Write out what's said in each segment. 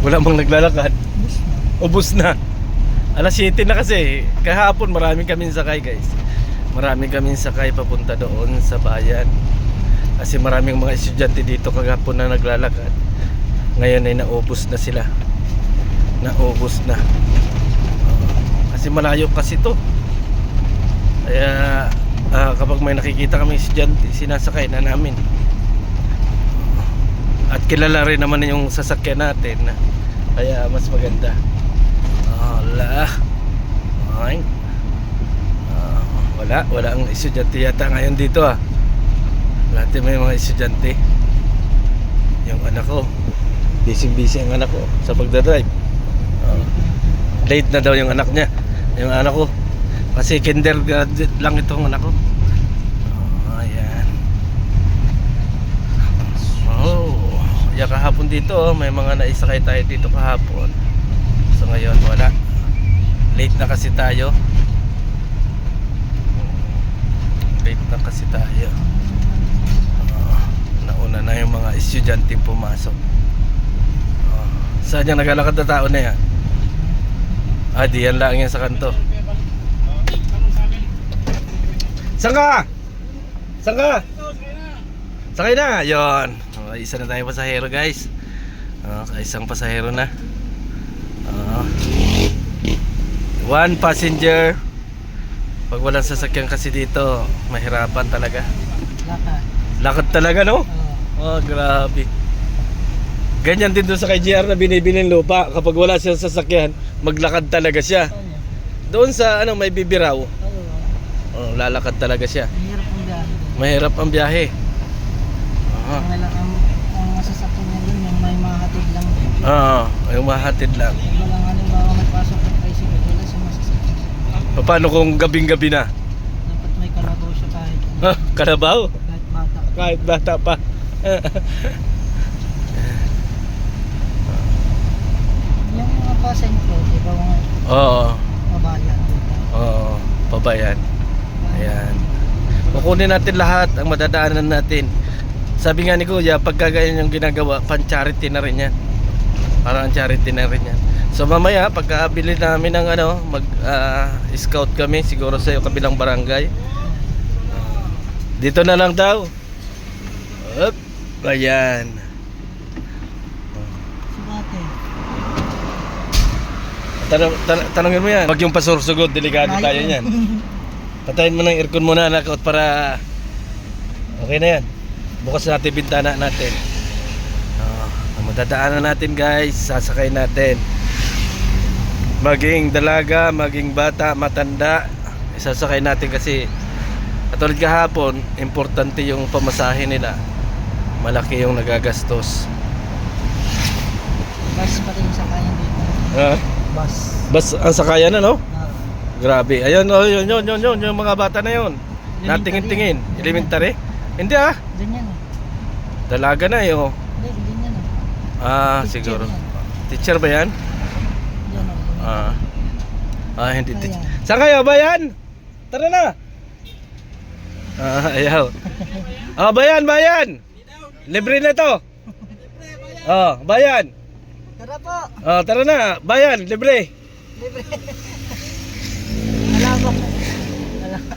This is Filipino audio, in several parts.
Wala bang naglalakad? Bus na. Ubus na. Alas 7 na kasi. Kahapon marami kaming sakay guys. Marami kaming sakay papunta doon sa bayan. Kasi maraming mga estudyante dito kagapon na naglalakad. Ngayon ay naubos na sila. Naubos na. Kasi malayo kasi to. Kaya kapag may nakikita kami estudyante, sinasakay na namin. At kilala rin naman yung sasakyan natin. Kaya mas maganda. Wala. Ay. Wala ang estudyante yata ngayon dito Lahat may mga estudyante. Yung anak ko, busy ang anak ko sa pagdadrive. Late na daw yung anak niya. Yung anak ko, kasi kindergarten lang itong anak ko. Ayan. So, kahapon dito may mga naisakay tayo dito kahapon. So ngayon wala. Late na kasi tayo. Nauna na yung mga estudyante pumasok. Saan yung naglalakad na tao na yan? Diyan lang yan sa kanto. Saan ka? Sakay na. Yun. Isa na tayo pasahero guys. Isang pasahero na. One passenger. Pag walang sasakyan kasi dito, mahirapan talaga. Lakad talaga, no? Grabe. Ganyan din doon sa kay JR na binibiling lupa. Kapag wala siyang sasakyan, maglakad talaga siya. Doon sa may bibiraw, lalakad talaga siya. Mahirap ang biyahe. Ang masasakyan niya dun, yung may mahatid lang. Yung mahatid lang. Walang halimbawa may pasok ng tricycle, wala siyang masasakyan. Paano kung gabing-gabi na? Dapat may kalabaw siya kahit Kalabaw? bata. Kahit bata pa. Yung mga passenger, di ba mga pabayan dito? Pabayan. Ayan. Kukunin natin lahat ang madadaanan natin. Sabi nga ni Kuya, pagka ganyan yung ginagawa, pan-charity na rin yan. Parang charity na rin yan. So mamaya, pagkabili namin ng mag-scout kami, siguro sa kabilang barangay. Dito na lang daw. Ayan. Tanongin mo yan. Wag yung pasursugod, delikado tayo yan. Patayin mo ng aircon muna nakot para okay na yan. Bukas natin bintana natin. Madadaanan natin guys, sasakay natin. Maging dalaga, maging bata, matanda, isasakay natin kasi katulad kahapon, importante yung pamasahe nila. Malaki yung nagagastos. Bus pa rin yung sakayan dito. Bus ang sakayan Grabe. Ayun, yun, yung mga bata na yun. Natingin-tingin. Elementary? Hindi Ganyan Dalaga na yun. Hindi, ganyan Siguro. Teacher ba yan? Hindi teacher. Saan kayo? Bayan? Tara na. Ayaw. Bayan. Libre na to. Bayan. Tara po. Tara na. Bayan, libre.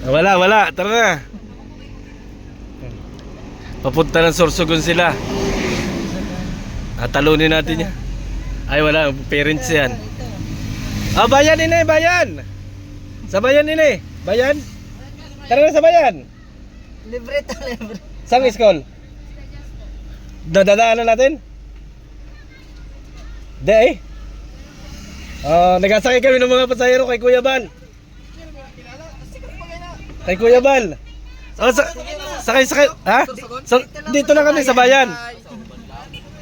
Wala. Tara na. Papunta ng Sorsogon sila. Talunin natin yan. Ay wala, parents yan. Bayan ini, bayan. Sa bayan ini, bayan. Tara na sa bayan. Libre. Sang school? Dadaanan natin? Nagasakay kami ng mga pasahero kay Kuya Bal. Sakay. Dito na kami sa bayan.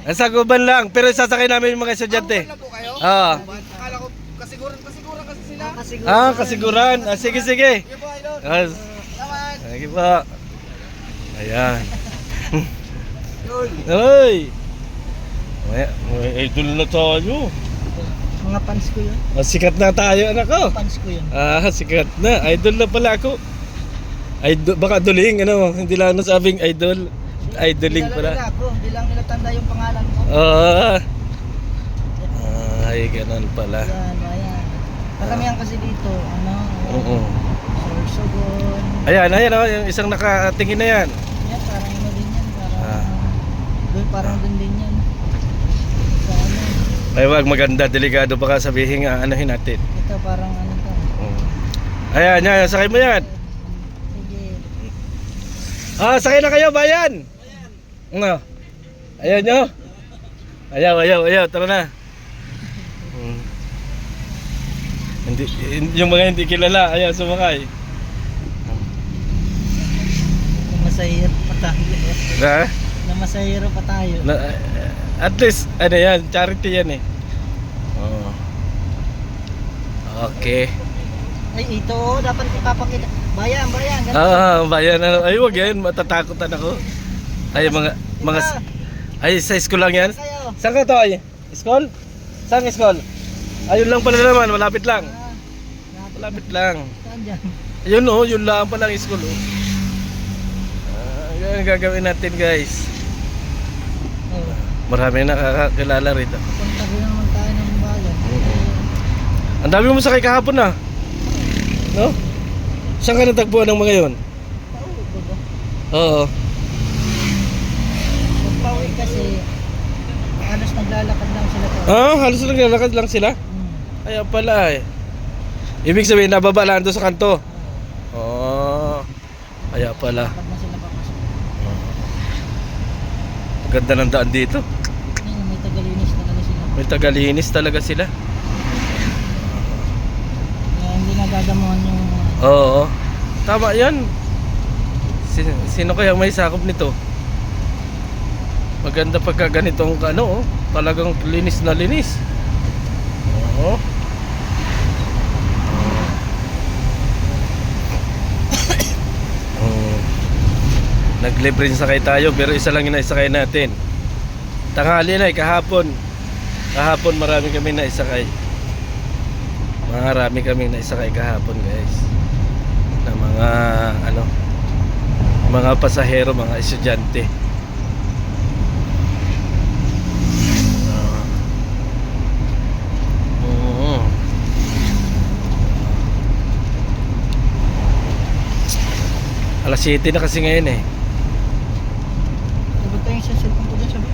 Sa Guban lang, pero sasakay namin yung mga estudyante. Akala ko kasiguran kasi sila. Kasiguran. Sige. Sige po. Ayan. Hoy. May idol na tayo. Mga fans ko yun. Sikat na tayo, anak ko. Fans ko yun. Sikat na. Idol na pala ako. Baka duling, hindi lang nasabing idol. Idoling pala. Hindi lang nila tanda yung pangalan mo. Bayan pala. Yan, bayan. Karamihan kasi dito, ano, Oo. Sorsogon. Ayan, ayan oh, yung isang nakatingin na yan. Yan, parang ano din yan. Ah. Parang dun din yan. Sa ano, Ay wag, maganda, delikado baka sabihin nga, anahin natin. ito parang ano to. Oo. Ayan, yan, sakay mo yan. Sige. Ah, sakay na kayo, bayan. Nga. Ayaw nyo? Ayaw, tara na. Hindi, yung mga hindi kilala, ayaw sumakay. Namasahiro pa tayo. Na? Namasahiro pa tayo. At least, ano yan, charity yan eh. Oo. Okay. Ay, ito, dapat ipapakita. Bayan, ganito. Bayan, ano, ay wag yan, matatakotan ako. Ay, mga, ay, sa school lang yan? Kayo. Saan ka to ay? School? Saan school? Ayun lang pala naman, malapit lang. Malapit lang. Saan dyan? Ayun oh, yun lang pala ang school oh. Yan ang gagawin natin guys. Oh, Marami nakakakilala rito. punta rin naman tayo ng bayan. Ang dami mo sakay kahapon na. No? Saan ka natagpuan ng mga yun? Oo. Pagpawi kasi, halos naglalakad lang sila to. Halos naglalakad lang sila? Kaya pala eh. Ibig sabihin nababa lang doon sa kanto. Oo. Kaya pala. Lakad na sila papasok. Ganda ng daan dito. Ayun, may tagalinis talaga sila. May tagalinis talaga sila. Kaya hindi nagagamuhan yung Oo. Tama yan. Sino kaya may sakop nito? Maganda pagka ganitong ano, oh, talagang linis na linis. Oo. Naglibre sakay tayo pero isa lang yung naisakay natin. Tanghali na kahapon. Kahapon marami kami naisakay. Marami kami naisakay kahapon guys. Na mga ano, mga pasahero, mga estudyante. Alas 7 na kasi ngayon eh. Sabag tayo sa cellphone ko dyan sabi.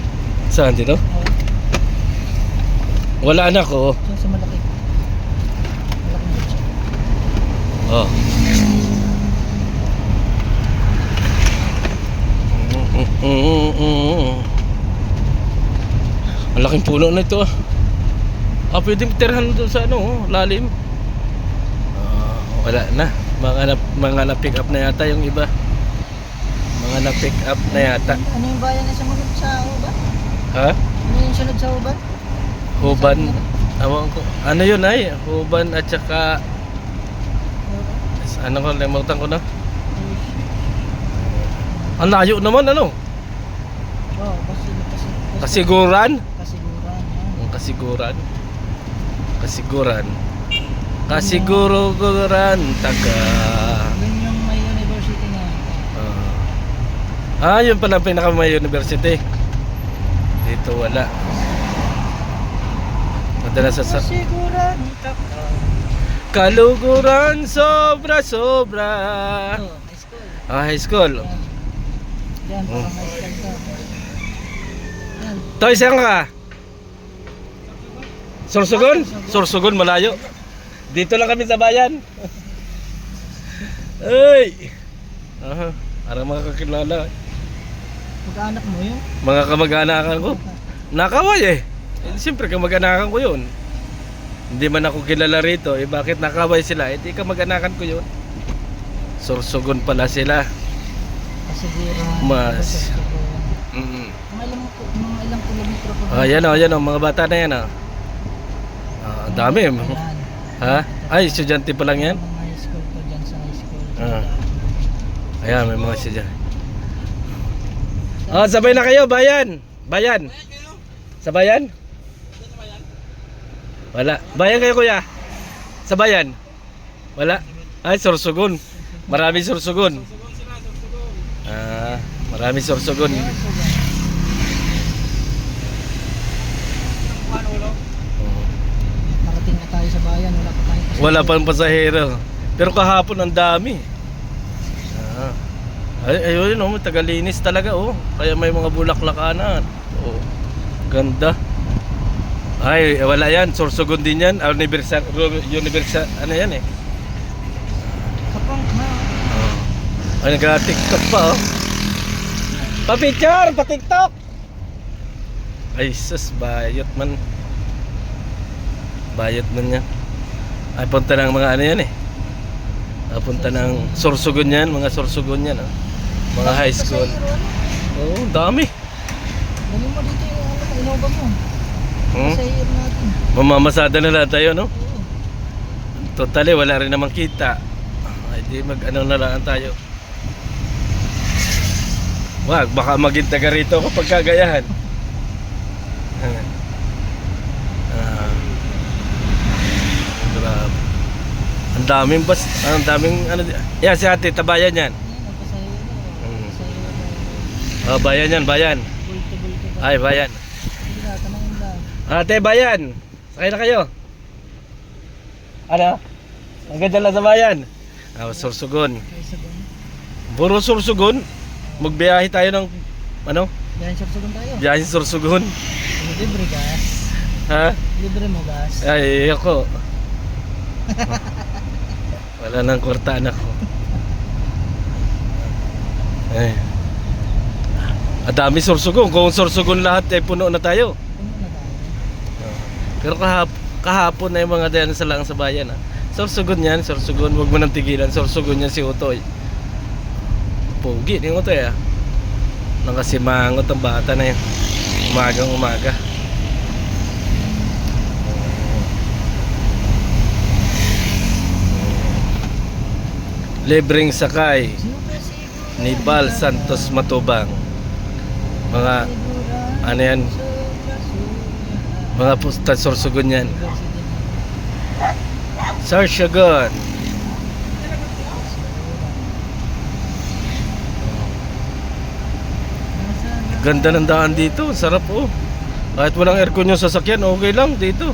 Saan dito? Oo. Wala anak ko. Diyan sa malaki. Malaki na siya. Oh. Ang laking puno na ito ah. Pwedeng tirahan doon sa ano, oh, lalim. Wala na. Mga na-pick up na yata yung iba. Mga na-pick up na yata. Ano yung bayan na sumunod sa Huban? Ha? Ano yung sunod sa Huban? Huban. Awan ko. Ano yun ay? Huban at saka ano ko, limutan ko na. Ang layo naman ano? Oo, Kasiguran? Kasiguran. Ang kasiguran. Kasiguran. Kasiguran taga. Yun yung may university na. Yun pala ang pinaka may university. Dito wala. Madalas sa Kasiguran. Kaluguran sobra. Oh, high school. High school. Yan, parang high school ka. Yan. Toy, saan ka? Sorsogon? Sorsogon, malayo. Dito lang kami sa bayan. Ay! Parang mga kakilala. Mag-anak mo yun? Mga kamag-anakan ko. Nakaway eh. Siyempre kamag-anakan ko yun. Hindi man ako kilala rito. Bakit nakaway sila? Di kamag-anakan ko yun. Sorsogon pala sila. Kasiguran. Mas. Mga ilang kilometro ko. Yan o, mga bata na yan o. Ang dami. Ayan. Ha? Ay, estudyante pa lang yan? Mga high school ko dyan sa high school. Ayan, may mga estudyante. Sabay na kayo, bayan. Bayan. Sa bayan? Wala. Bayan kayo kuya? Sa bayan? Wala. Ay, Sorsogon. Marami Sorsogon. Marami Sorsogon. Wala pang pasahero. Pero kahapon ang dami. Ayun oh, tagalinis talaga oh. Kaya may mga bulaklakanan. Oh. Ganda. Ay, wala yan. Sorsogon din yan. Universal, ano yan eh. Kapang na. Ay, nag-tiktok pa oh. Pa-picture! Pa-tiktok! Ay, sus, bayot man. Bayot man yan. Ay, punta ng mga ano yan eh. Punta ng Sorsogon yan. Mga Sorsogon yan oh. Mga high school. Oo, dami. Dali mo dito yung ano, Innova mo. Hmm? Pasahero natin. Mamamasada na lang tayo no? Oo. Totally, wala rin namang kita. Ay, di mag-ano na lang tayo. Wag, baka maging taga rito kapag kagayahan. Grabe. Ang daming bus, ang daming ano. Yan si ate, tabayan yan. Ayan, ang pasahero. Pasahero. Oh, bayan yan, bayan. Bulto-bulto pa. Ay, bayan. Sige na, tanongin lang. Ate, bayan. Sakay na kayo. Ano? Ang ganda lang sa bayan. Sorsogon. Kaysa doon. Puro Sorsogon. Magbiyahe tayo ng ano? Yan, Sorsogon tayo. Biyahe sa Sorsogon. Libre gas. Ha? Libre mo gas. Ay, ako. Wala nang kwarta anak ko. Ay. Ang dami Sorsogon. Kung Sorsogon lahat ay puno na tayo. Puno na tayo. Pero kahapon na yung mga dayan sa lang sa bayan. Sorsogon yan, Sorsogon. Huwag mo nang tigilan. Sorsogon yan si Utoy. Pogi ni Utoy ah. Nakasimangot ang bata na yan. Umagang umaga. Libreng sakay ni Bal Santos Matubang. Mga ano yan? Mga pusta Sorsogon yan. Sorsogon. Ganda ng daan dito, sarap oh. Kahit walang aircon yung sasakyan, okay lang dito.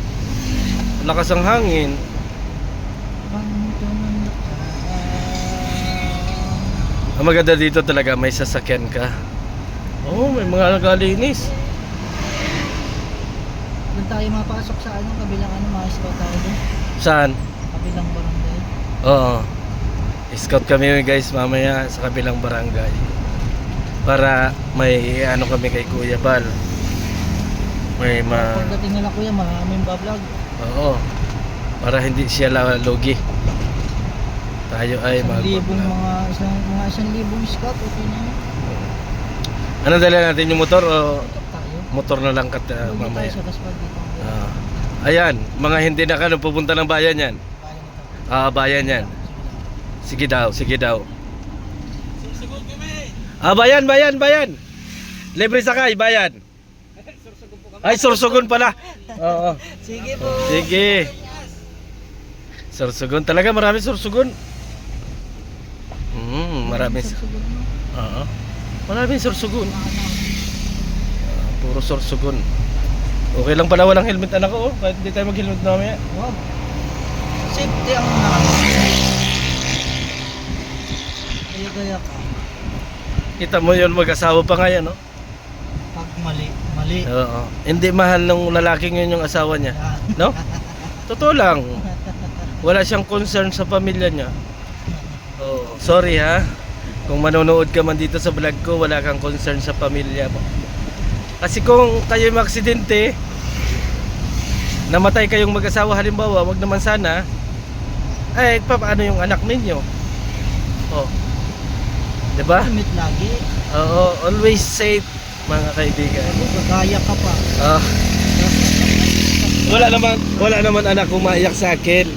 Lakas ang hangin. Ang maganda dito talaga may sasakyan ka. Oh, may mga nagalinis. Doon tayo mapasok sa ano, kabilang ano, mga scout tayo doon. Saan? Kabilang barangay. Oo. Scout kami guys mamaya sa kabilang barangay. Para may ano kami kay Kuya Bal. May Pagdating nila kuya, maraming bablog. Oo. Para hindi siya lugi. Tayo ay Mga 1,000 scout, okay na yun. Ano dala natin yung motor o Tayo. motor na lang kat Lugi mamaya? tayo sa Gaspar dito. Ayan, mga hindi na kano pupunta ng bayan yan. Bayan ito. Bayan yan. Sige daw, sige daw. Bayan, bayan, bayan. Libre sakay, bayan. Ay, Sorsogon pala. Oo. Sige po. Sige. Sorsogon, talaga maraming Sorsogon. Maraming. Sorsogon mo. Oo. Maraming Sorsogon. Puro Sorsogon. Okay lang pala walang helmet anak ko, kahit hindi tayo mag-helmet mamaya. Wow. Safety ang namin. Gaya-gaya ka. Kita mo yun, mag-asawa pa ngayon, no? Pag mali, mali. Oo. Hindi mahal ng lalaking yun yung asawa niya, no? Totoo lang. Wala siyang concern sa pamilya niya. Oh, sorry ha. Kung manonood ka man dito sa vlog ko, wala kang concern sa pamilya mo. Kasi kung kayo maksidente, namatay kayong mag-asawa halimbawa, wag naman sana, ay paano yung anak ninyo? Oh. 'Di ba? Limit lagi. Oo, always safe mga kaibigan. Gagaya ka pa. Wala naman anak kong maiyak sa akin.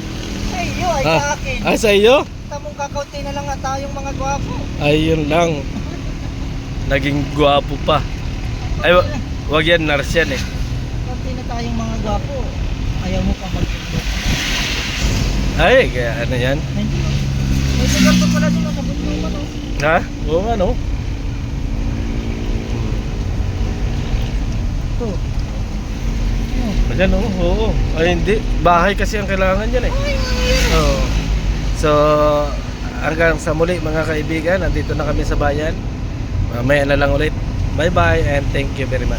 Sa iyo, ay sa akin. Sa iyo? Tamong kakaunti na lang nga tayong mga gwapo. Ayun lang. Naging gwapo pa. Ay, wag yan, nurse yan eh. Kaunti na tayong mga gwapo. Ayaw mo pa mag-ibig. Ay, kaya ano yan? May sigar pa pala dun sa bundok ano. Ha? Oo nga no? Ito. Ayan oh, oo. Ay hindi, bahay kasi ang kailangan yan eh. Oo. So, hanggang sa muli mga kaibigan, nandito na kami sa bayan. Mamaya na lang ulit. Bye bye and thank you very much.